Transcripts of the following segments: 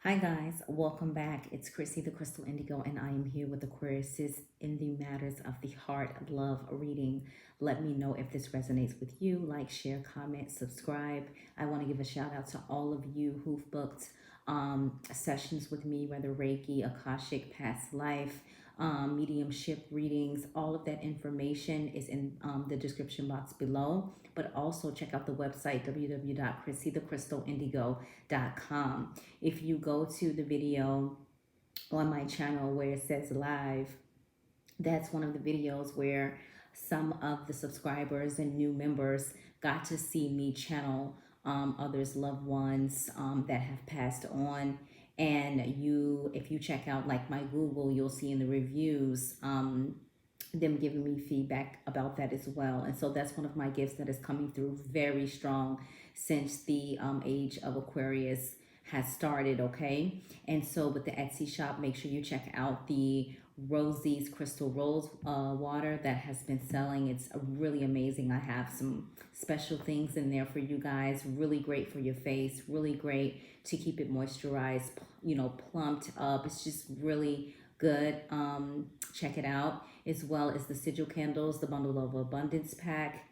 Hi guys, welcome back. It's Chrissy the Crystal Indigo, and I am here with Aquariuses in the Matters of the Heart Love reading. Let me know if this resonates with you. Like, share, comment, subscribe. I want to give a shout out to all of you who've booked sessions with me, whether Reiki, Akashic, past life, mediumship readings. All of that information is in the description box below. But also check out the website www.chrissythecrystalindigo.com. If you go to the video on my channel where it says live, that's one of the videos where some of the subscribers and new members got to see me channel others' loved ones that have passed on. And if you check out like my Google, you'll see in the reviews them giving me feedback about that as well. And so that's one of my gifts that is coming through very strong since the age of Aquarius has started, okay? And so with the Etsy shop, make sure you check out the Rosie's Crystal Rose water that has been selling. It's really amazing. I have some special things in there for you guys. Really great for your face. Really great to keep it moisturized, plumped up. It's just really good. Check it out, as well as the sigil candles, the bundle of abundance pack,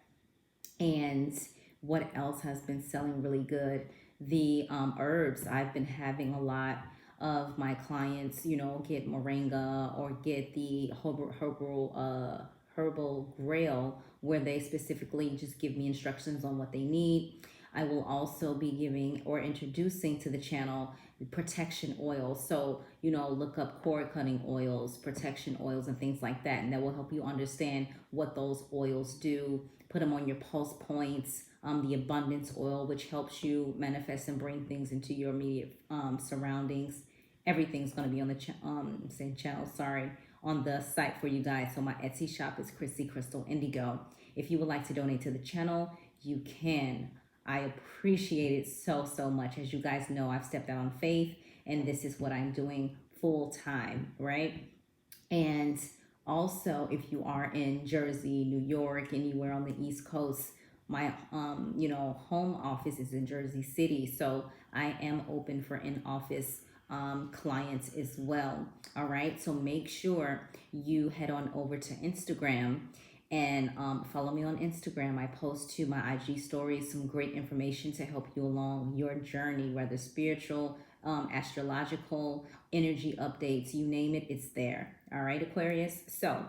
and what else has been selling really good? The herbs. I've been having a lot of my clients, get moringa or get the herbal grail, where they specifically just give me instructions on what they need. I will also be giving or introducing to the channel protection oils. So, look up cord cutting oils, protection oils, and things like that. And that will help you understand what those oils do. Put them on your pulse points. The abundance oil, which helps you manifest and bring things into your immediate surroundings. Everything's going to be on the same channel, on the site for you guys. So my Etsy shop is Chrissy Crystal Indigo. If you would like to donate to the channel, you can. I appreciate it so much. As you guys know, I've stepped out on faith, and this is what I'm doing full time, right? And also, if you are in Jersey, New York, anywhere on the East Coast, my home office is in Jersey City, so I am open for in-office clients as well. All right, so make sure you head on over to Instagram and follow me on Instagram. I post to my IG stories some great information to help you along your journey, whether spiritual, astrological, energy updates, you name it, it's there. All right, Aquarius. So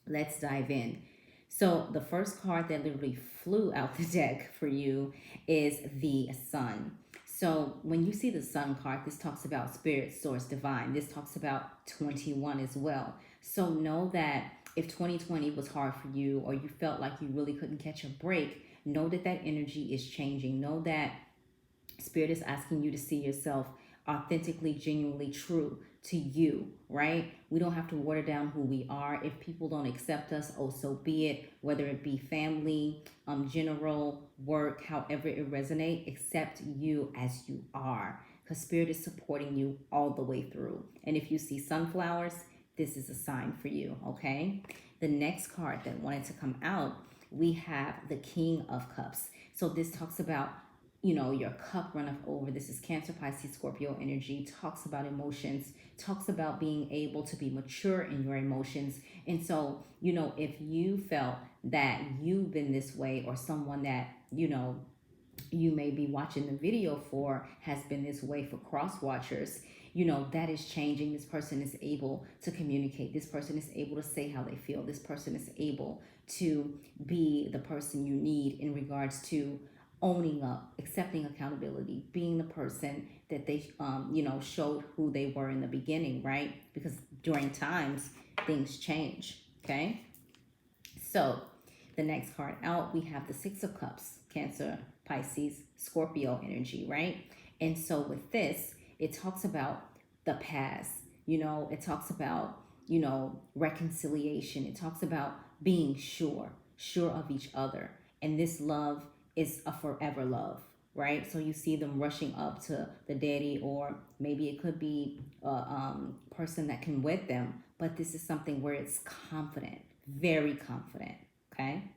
let's dive in. So the first card that literally flew out the deck for you is the Sun. So when you see the Sun card, this talks about spirit, source, divine. This talks about 21 as well. So know that if 2020 was hard for you, or you felt like you really couldn't catch a break, know that that energy is changing. Know that Spirit is asking you to see yourself authentically, genuinely true to you, right? We don't have to water down who we are. If people don't accept us, oh, so be it. Whether it be family, general, work, however it resonates, accept you as you are, because Spirit is supporting you all the way through. And if you see sunflowers, this is a sign for you, okay? The next card that wanted to come out, we have the King of Cups. So this talks about your cup runneth over. This is Cancer, Pisces, Scorpio energy. Talks about emotions, talks about being able to be mature in your emotions. And so, if you felt that you've been this way, or someone that, you may be watching the video for has been this way, for cross watchers, that is changing. This person is able to communicate. This person is able to say how they feel. This person is able to be the person you need in regards to owning up, accepting accountability, being the person that they, showed who they were in the beginning, right? Because during times, things change, okay? So the next card out, we have the Six of Cups, Cancer, Pisces, Scorpio energy, right? And so with this, it talks about the past, it talks about, reconciliation. It talks about being sure of each other. And this love is a forever love, right? So you see them rushing up to the daddy, or maybe it could be a person that can wed them, but this is something where it's confident, very confident, okay?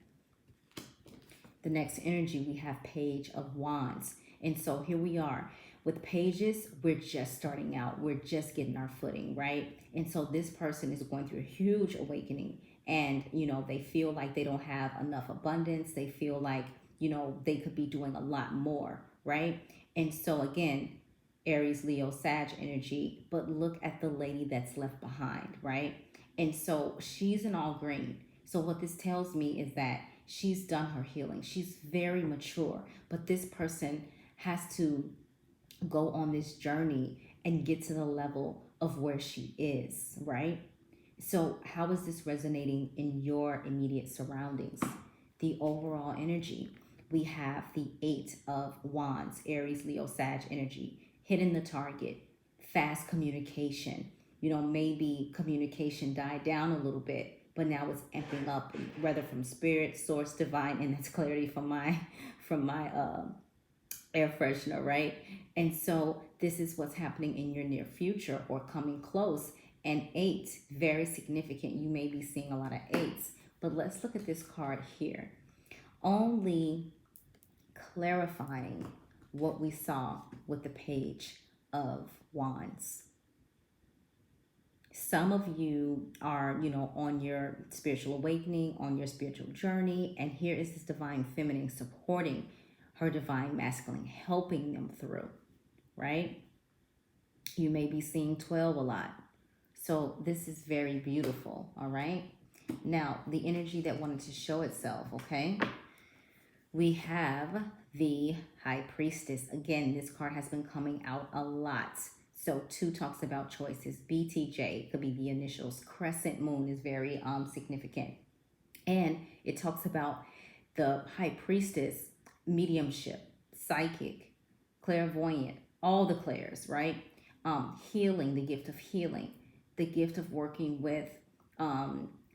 The next energy, we have Page of Wands. And so here we are. With pages, we're just starting out. We're just getting our footing, right? And so this person is going through a huge awakening, and they feel like they don't have enough abundance. They feel like they could be doing a lot more, right? And so again, Aries, Leo, Sag energy, but look at the lady that's left behind, right? And so she's in all green. So what this tells me is that she's done her healing. She's very mature, but this person has to go on this journey and get to the level of where she is, right? So, how is this resonating in your immediate surroundings? The overall energy. We have the Eight of Wands, Aries, Leo, Sag energy, hitting the target, fast communication. Maybe communication died down a little bit, but now it's amping up, whether from spirit, source, divine, and that's clarity from my air freshener, right? And so this is what's happening in your near future or coming close. And eight, very significant. You may be seeing a lot of eights. But let's look at this card here. Only clarifying what we saw with the Page of Wands. Some of you are, on your spiritual awakening, on your spiritual journey. And here is this divine feminine supporting her divine masculine, helping them through, right? You may be seeing 12 a lot. So this is very beautiful, all right? Now, the energy that wanted to show itself, okay? We have the High Priestess. Again, this card has been coming out a lot. So 2 talks about choices. BTJ could be the initials. Crescent moon is very significant. And it talks about the High Priestess, mediumship, psychic, clairvoyant, all the clairs, right? Healing, the gift of healing, the gift of working with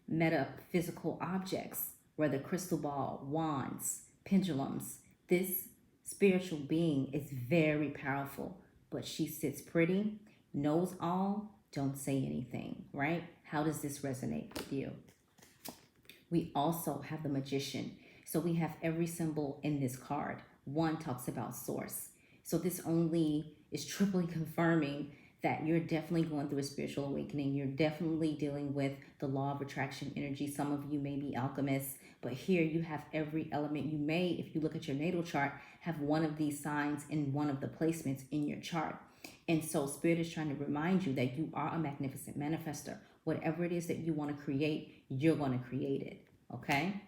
metaphysical objects, whether crystal ball, wands, pendulums. This spiritual being is very powerful, but she sits pretty, knows all, don't say anything, right? How does this resonate with you? We also have the Magician. So we have every symbol in this card. 1 talks about source. So this only is triply confirming that you're definitely going through a spiritual awakening. You're definitely dealing with the law of attraction energy. Some of you may be alchemists, but here you have every element. You may, if you look at your natal chart, have one of these signs in one of the placements in your chart. And so Spirit is trying to remind you that you are a magnificent manifester. Whatever it is that you want to create, you're going to create it, okay?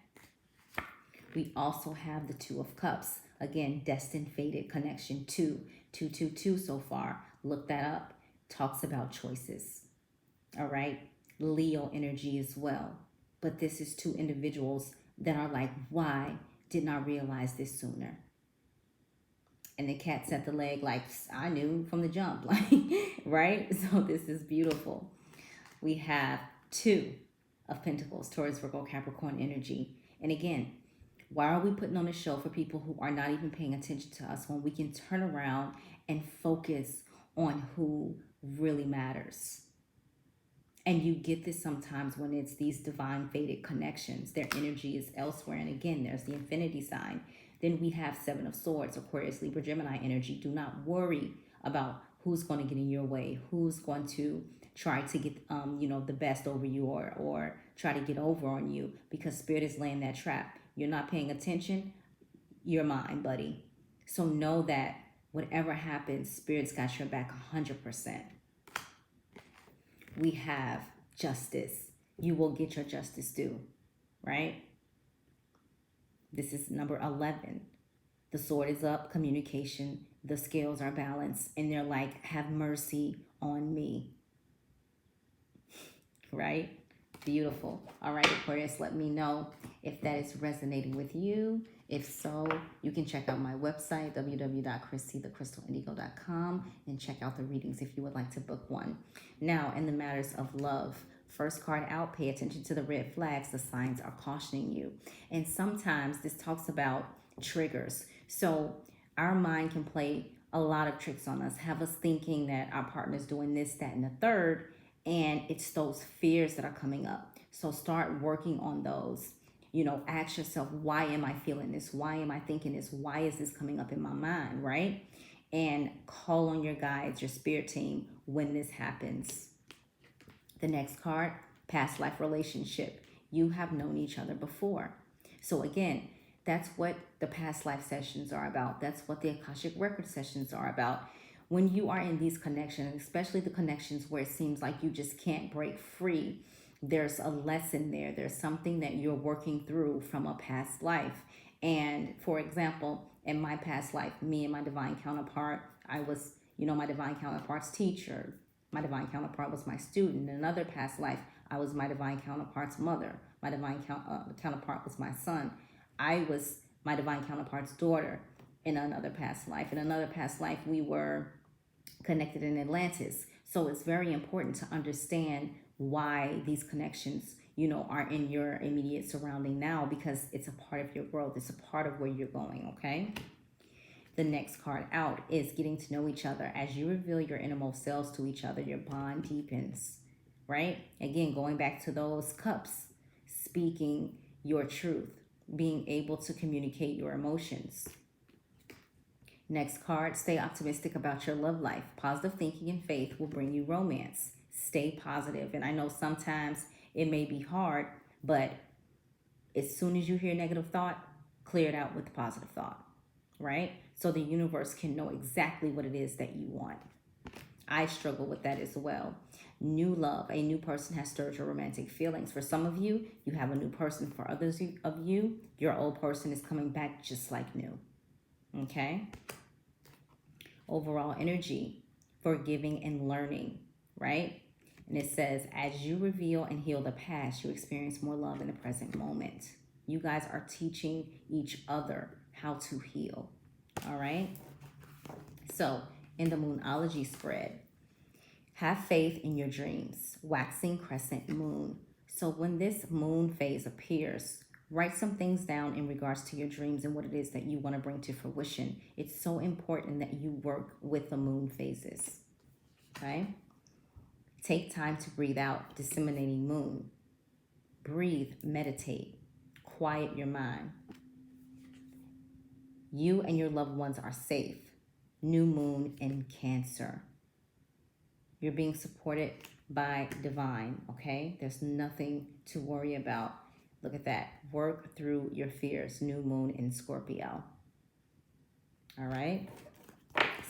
We also have the 2 of Cups. Again, destined, fated, connection, 2. 222 so far. Look that up. Talks about choices. All right. Leo energy as well. But this is 2 individuals that are like, why didn't I realize this sooner? And the cat's at the leg like, I knew from the jump. Like, right? So this is beautiful. We have 2 of Pentacles, Taurus, Virgo, Capricorn energy. And again, why are we putting on a show for people who are not even paying attention to us when we can turn around and focus on who really matters? And you get this sometimes when it's these divine fated connections. Their energy is elsewhere. And again, there's the infinity sign. Then we have 7 of Swords, Aquarius, Libra, Gemini energy. Do not worry about who's going to get in your way, who's going to try to get the best over you or try to get over on you, because Spirit is laying that trap. You're not paying attention, you're mine, buddy. So know that whatever happens, Spirit's got your back 100%. We have Justice. You will get your justice due, right? This is number 11. The sword is up, communication. The scales are balanced, and they're like, have mercy on me, right? Beautiful. All right, Aquarius, let me know if that is resonating with you. If so, you can check out my website, www.chrissythecrystalindigo.com, and check out the readings if you would like to book one. Now, in the matters of love, first card out, pay attention to the red flags. The signs are cautioning you. And sometimes this talks about triggers. So our mind can play a lot of tricks on us, have us thinking that our partner's doing this, that, and the third, and it's those fears that are coming up. So start working on those. Ask yourself, why am I feeling this? Why am I thinking this? Why is this coming up in my mind, right? and call on your guides, your spirit team, when this happens. The next card, past life relationship. You have known each other before. So again, that's what the past life sessions are about. That's what the Akashic Record sessions are about. When you are in these connections, especially the connections where it seems like you just can't break free, there's a lesson there. There's something that you're working through from a past life. And for example, in my past life, me and my divine counterpart, I was, my divine counterpart's teacher. My divine counterpart was my student. In another past life, I was my divine counterpart's mother. My divine counterpart was my son. I was my divine counterpart's daughter in another past life. In another past life, we were connected in Atlantis. So it's very important to understand why these connections, are in your immediate surrounding now, because it's a part of your growth. It's a part of where you're going, okay? The next card out is getting to know each other. As you reveal your innermost selves to each other, your bond deepens, right? Again, going back to those cups, speaking your truth, being able to communicate your emotions. Next card, stay optimistic about your love life. Positive thinking and faith will bring you romance. Stay positive. And I know sometimes it may be hard, but as soon as you hear negative thought, clear it out with positive thought, right? So the universe can know exactly what it is that you want. I struggle with that as well. New love. A new person has stirred your romantic feelings. For some of you, you have a new person. For others of you, your old person is coming back just like new. Okay? Overall energy, forgiving and learning, right? And it says, as you reveal and heal the past, you experience more love in the present moment. You guys are teaching each other how to heal. All right? So, in the Moonology spread, have faith in your dreams. Waxing crescent moon. So when this moon phase appears, write some things down in regards to your dreams and what it is that you want to bring to fruition. It's so important that you work with the moon phases. Okay? Take time to breathe out, disseminating moon. Breathe, meditate, quiet your mind. You and your loved ones are safe. New moon in Cancer. You're being supported by divine, okay? There's nothing to worry about. Look at that. Work through your fears. New moon in Scorpio. All right?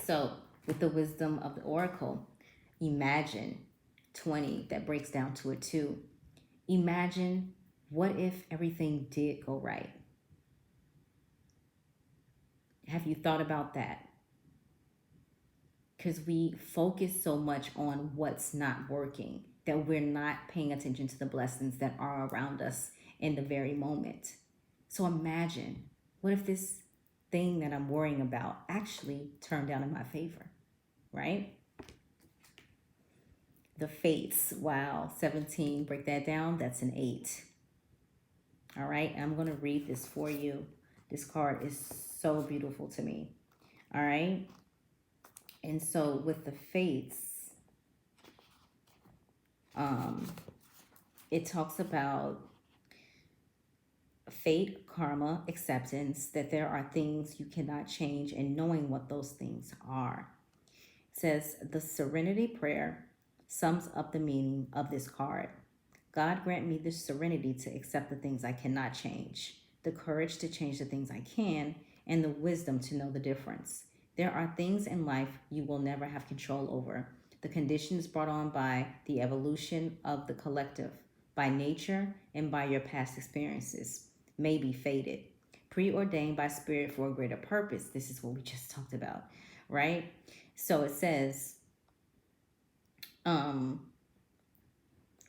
So, with the wisdom of the oracle, imagine 20, that breaks down to a 2. Imagine, what if everything did go right? Have you thought about that? Because we focus so much on what's not working that we're not paying attention to the blessings that are around us in the very moment. So imagine, what if this thing that I'm worrying about actually turned out in my favor, right? The fates, wow, 17, break that down, that's an 8. All right, I'm going to read this for you. This card is so beautiful to me. All right. And so with the fates, it talks about fate, karma, acceptance, that there are things you cannot change, and knowing what those things are. It says, the Serenity Prayer sums up the meaning of this card. God grant me the serenity to accept the things I cannot change, the courage to change the things I can, and the wisdom to know the difference. There are things in life you will never have control over. The conditions brought on by the evolution of the collective, by nature, and by your past experiences may be fated, preordained by spirit for a greater purpose. This is what we just talked about, right? So it says,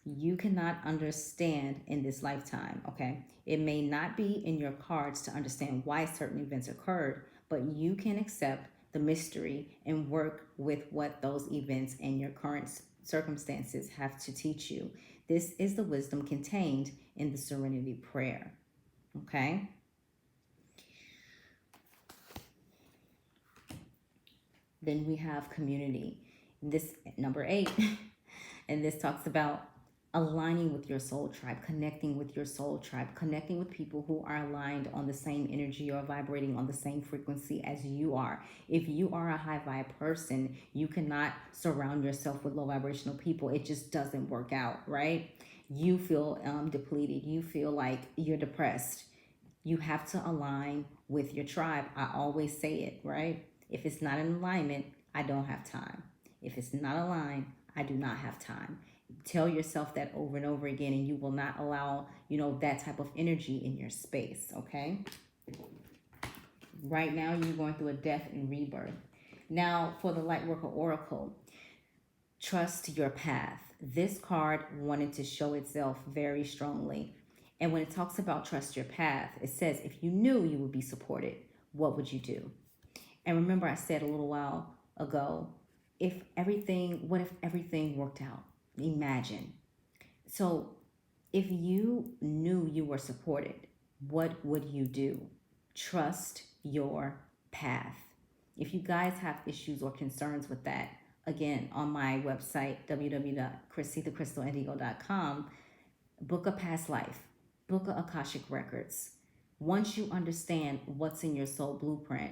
you cannot understand in this lifetime, okay? It may not be in your cards to understand why certain events occurred, but you can accept the mystery and work with what those events and your current circumstances have to teach you. This is the wisdom contained in the Serenity Prayer, okay? Then we have community. This number 8, and this talks about aligning with your soul tribe, connecting with your soul tribe, connecting with people who are aligned on the same energy or vibrating on the same frequency as you are. If you are a high vibe person, you cannot surround yourself with low vibrational people. It just doesn't work out, right? You feel depleted. You feel like you're depressed. You have to align with your tribe. I always say it, right? If it's not in alignment, I don't have time. If it's not aligned, I do not have time. Tell yourself that over and over again, and you will not allow, that type of energy in your space, okay? Right now, you're going through a death and rebirth. Now, for the Lightworker Oracle, trust your path. This card wanted to show itself very strongly. And when it talks about trust your path, it says if you knew you would be supported, what would you do? And remember, I said a little while ago, what if everything worked out? Imagine. So if you knew you were supported, what would you do? Trust your path. If you guys have issues or concerns with that, again, on my website, www.chrissythecrystalindigo.com, book a past life, book a Akashic Records. Once you understand what's in your soul blueprint,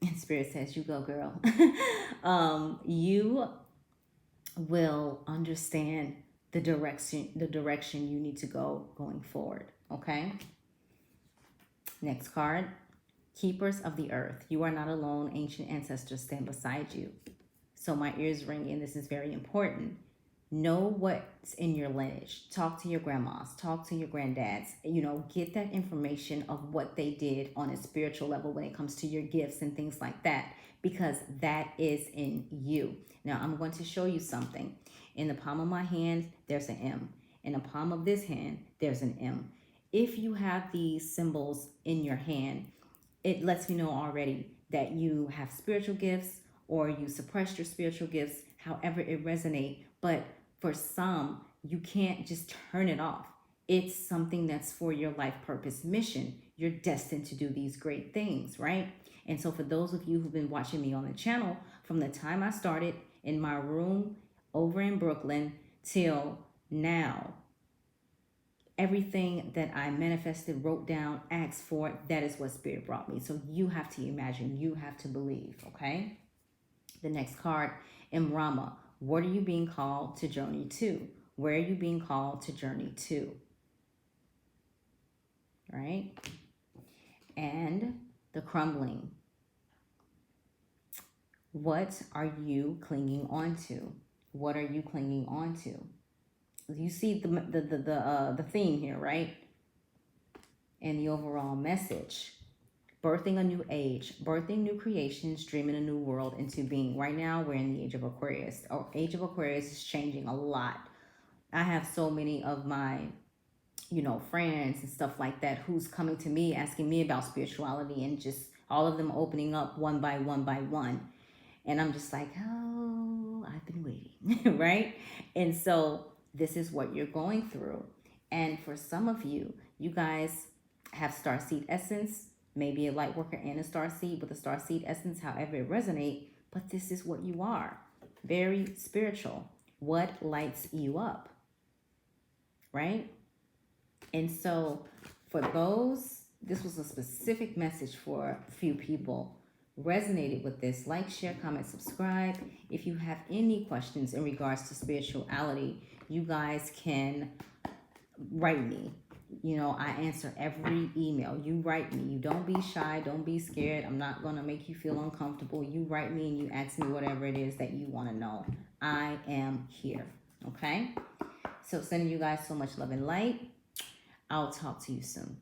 and Spirit says, you go, girl, you will understand the direction you need to go going forward, okay? Next card, Keepers of the Earth. You are not alone. Ancient ancestors stand beside you. So my ears ringing. This is very important. Know what's in your lineage. Talk to your grandmas. Talk to your granddads. Get that information of what they did on a spiritual level when it comes to your gifts and things like that, because that is in you. Now, I'm going to show you something. In the palm of my hand, there's an M. In the palm of this hand, there's an M. If you have these symbols in your hand, it lets me know already that you have spiritual gifts or you suppressed your spiritual gifts, however it resonates. But for some, you can't just turn it off. It's something that's for your life purpose mission. You're destined to do these great things, right? And so for those of you who've been watching me on the channel, from the time I started in my room over in Brooklyn till now, everything that I manifested, wrote down, asked for, that is what Spirit brought me. So you have to imagine, you have to believe, okay? The next card, Imrama. What are you being called to journey to? Where are you being called to journey to? Right? And the Crumbling. What are you clinging on to? What are you clinging on to? You see the theme here, right? And the overall message. Birthing a new age, birthing new creations, dreaming a new world into being. Right now, we're in the age of Aquarius. Age of Aquarius is changing a lot. I have so many of my, friends and stuff like that who's coming to me asking me about spirituality, and just all of them opening up one by one by one. And I'm just like, oh, I've been waiting, right? And so this is what you're going through. And for some of you, you guys have starseed essence, maybe a light worker and a starseed with a starseed essence, however it resonates, but this is what you are. Very spiritual. What lights you up, right? And so for those, this was a specific message for a few people. Resonated with this, like, share, comment, subscribe. If you have any questions in regards to spirituality, you guys can write me. I answer every email. You write me. You don't be shy. Don't be scared. I'm not going to make you feel uncomfortable. You write me and you ask me whatever it is that you want to know. I am here. Okay? So sending you guys so much love and light. I'll talk to you soon.